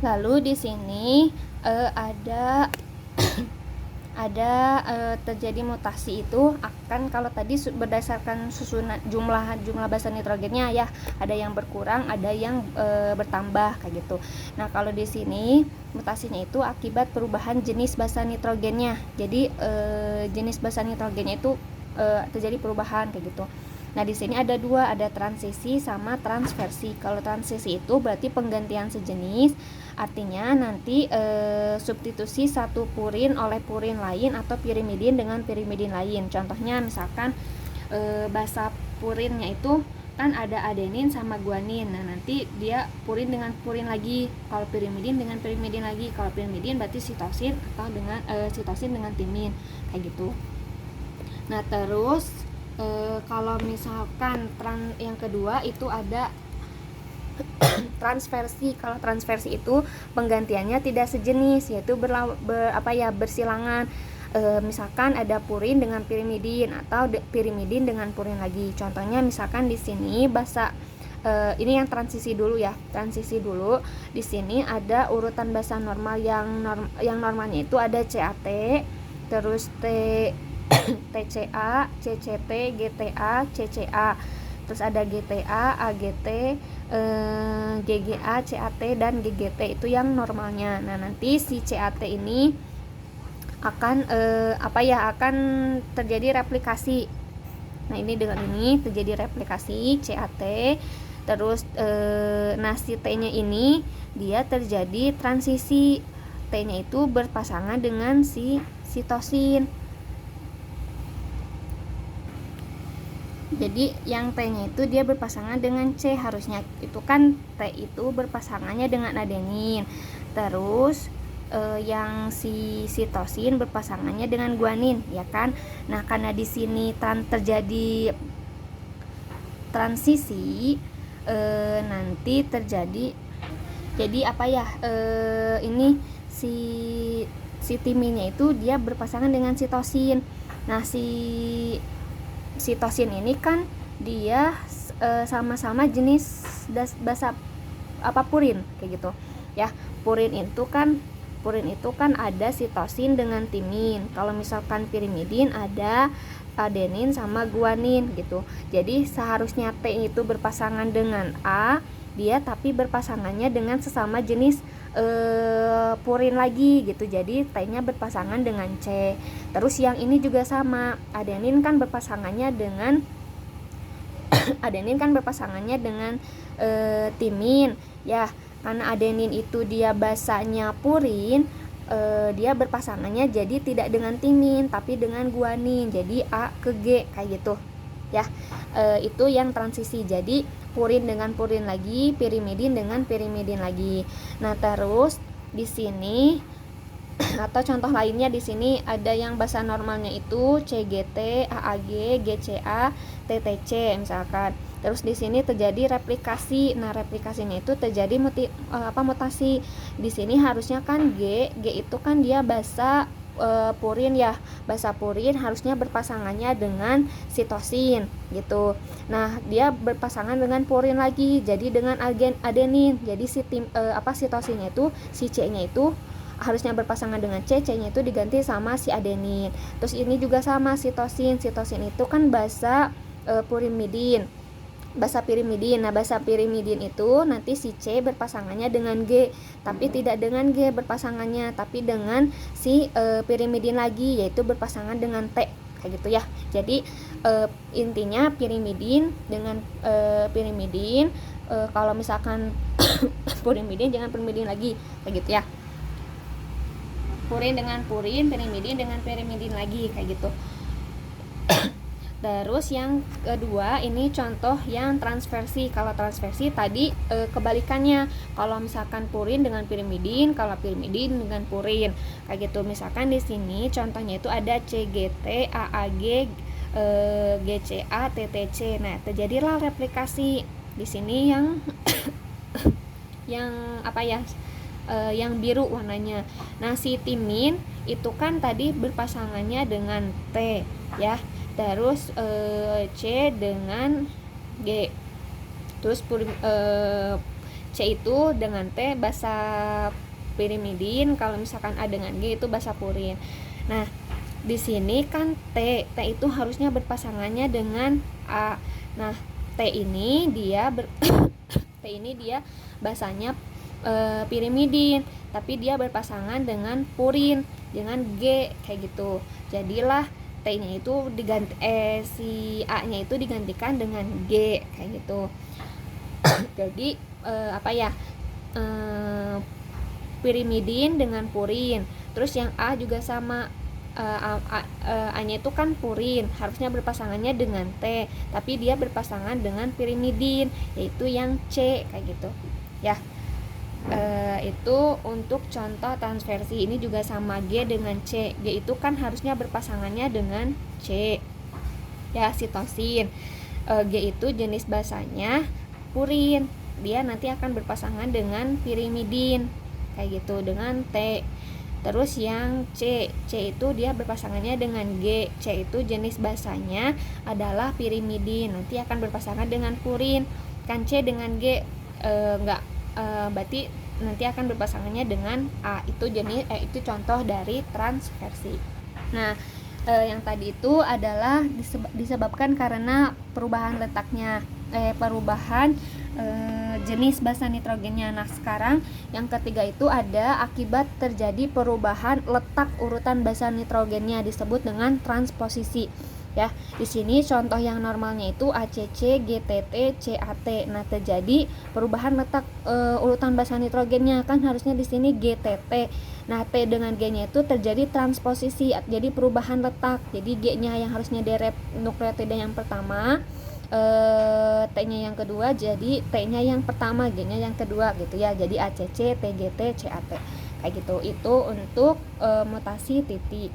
Lalu di sini ada terjadi mutasi itu akan, kalau tadi berdasarkan susunan jumlah basa nitrogennya ya, ada yang berkurang, ada yang bertambah kayak gitu. Nah, kalau di sini mutasinya itu akibat perubahan jenis basa nitrogennya. Jadi jenis basa nitrogennya itu terjadi perubahan kayak gitu. Nah, di sini ada dua, ada transisi sama transversi. Kalau transisi itu berarti penggantian sejenis, artinya nanti substitusi satu purin oleh purin lain atau pirimidin dengan pirimidin lain. Contohnya misalkan basa purinnya itu kan ada adenin sama guanin. Nah, nanti dia purin dengan purin lagi. Kalau pirimidin dengan pirimidin lagi. Kalau pirimidin berarti sitosin atau dengan sitosin dengan timin kayak gitu. Nah, terus kalau misalkan yang kedua itu ada transversi. Kalau transversi itu penggantiannya tidak sejenis, yaitu bersilangan. Misalkan ada purin dengan pirimidin atau pirimidin dengan purin lagi. Contohnya misalkan di sini ini yang transisi dulu ya. Transisi dulu. Di sini ada urutan basa normal yang normalnya itu ada CAT, terus TCA, CCT, GTA, CCA. Terus ada GTA, AGT, GGA, CAT dan GGT, itu yang normalnya. Nah, nanti si CAT ini akan akan terjadi replikasi. Nah, ini dengan ini terjadi replikasi CAT. Terus nah, si T-nya ini dia terjadi transisi. T-nya itu berpasangan dengan si sitosin. Jadi yang T-nya itu dia berpasangan dengan C, harusnya itu kan T itu berpasangannya dengan adenin. Terus yang si sitosin berpasangannya dengan guanin, ya kan? Nah, karena di sini terjadi transisi, nanti terjadi ini si timinnya itu dia berpasangan dengan sitosin. Nah, si sitosin ini kan dia sama-sama jenis basa purin kayak gitu ya. Purin itu kan ada sitosin dengan timin. Kalau misalkan pirimidin ada adenin sama guanin gitu. Jadi seharusnya T itu berpasangan dengan A, dia tapi berpasangannya dengan sesama jenis purin lagi gitu. Jadi T-nya berpasangan dengan C. Terus yang ini juga sama, adenin kan berpasangannya dengan timin ya. Karena adenin itu dia basanya purin, dia berpasangannya jadi tidak dengan timin tapi dengan guanin. Jadi A ke G kayak gitu ya. Itu yang transisi. Jadi purin dengan purin lagi, pirimidin dengan pirimidin lagi. Nah, terus di sini atau contoh lainnya di sini ada yang basa normalnya itu CGT, AAG, GCA, TTC misalkan. Terus di sini terjadi replikasi. Nah, replikasinya itu terjadi mutasi. Di sini harusnya kan G itu kan dia basa purin ya. Basa purin harusnya berpasangannya dengan sitosin gitu. Nah, dia berpasangan dengan purin lagi, jadi dengan adenin. Jadi sitosinnya itu, si C-nya itu harusnya berpasangan dengan C, C-nya itu diganti sama si adenin. Terus ini juga sama sitosin itu kan basa basa pirimidin. Nah, basa pirimidin itu nanti si C berpasangannya dengan G, tapi tidak dengan G berpasangannya, tapi dengan si pirimidin lagi, yaitu berpasangan dengan T kayak gitu ya. Jadi intinya pirimidin dengan pirimidin, kalau misalkan purimidin jangan pirimidin lagi kayak gitu ya. Purin dengan purin, pirimidin dengan pirimidin lagi kayak gitu. Terus yang kedua ini contoh yang transversi. Kalau transversi tadi kebalikannya. Kalau misalkan purin dengan pirimidin, kalau pirimidin dengan purin kayak gitu. Misalkan di sini contohnya itu ada CGT, AAG, GCA, TTC. Nah, terjadilah replikasi. Di sini yang yang biru warnanya. Nah, si timin itu kan tadi berpasangannya dengan T ya. Terus C dengan G. Terus C itu dengan T basa pirimidin, kalau misalkan A dengan G itu basa purin. Nah, di sini kan T itu harusnya berpasangannya dengan A. Nah, T ini dia T ini dia basanya pirimidin, tapi dia berpasangan dengan purin, dengan G kayak gitu. Jadilah T-nya itu diganti si A-nya itu digantikan dengan G kayak gitu. Jadi pirimidin dengan purin. Terus yang A juga sama, A-nya itu kan purin, harusnya berpasangannya dengan T, tapi dia berpasangan dengan pirimidin, yaitu yang C kayak gitu ya. Itu untuk contoh transversi. Ini juga sama, G dengan C. G itu kan harusnya berpasangannya dengan C ya, sitosin. G itu jenis basanya purin, dia nanti akan berpasangan dengan pirimidin kayak gitu, dengan T. Terus yang C itu dia berpasangannya dengan G. C itu jenis basanya adalah pirimidin, nanti akan berpasangan dengan purin. Kan C dengan G berarti nanti akan berpasangannya dengan A. Itu contoh dari transversi. Nah, yang tadi itu adalah disebabkan karena perubahan letaknya, perubahan jenis basa nitrogennya. Nah, sekarang yang ketiga itu ada akibat terjadi perubahan letak urutan basa nitrogennya, disebut dengan transposisi. Ya, di sini contoh yang normalnya itu ACC, GTT, CAT. Nah, terjadi perubahan letak urutan basa nitrogennya, kan harusnya di sini GTT. Nah, T dengan G-nya itu terjadi transposisi, jadi perubahan letak. Jadi G-nya yang harusnya deret nukleotida yang pertama, T-nya yang kedua, jadi T-nya yang pertama, G-nya yang kedua gitu ya. Jadi ACC, TGT, CAT kayak gitu. Itu untuk mutasi titik.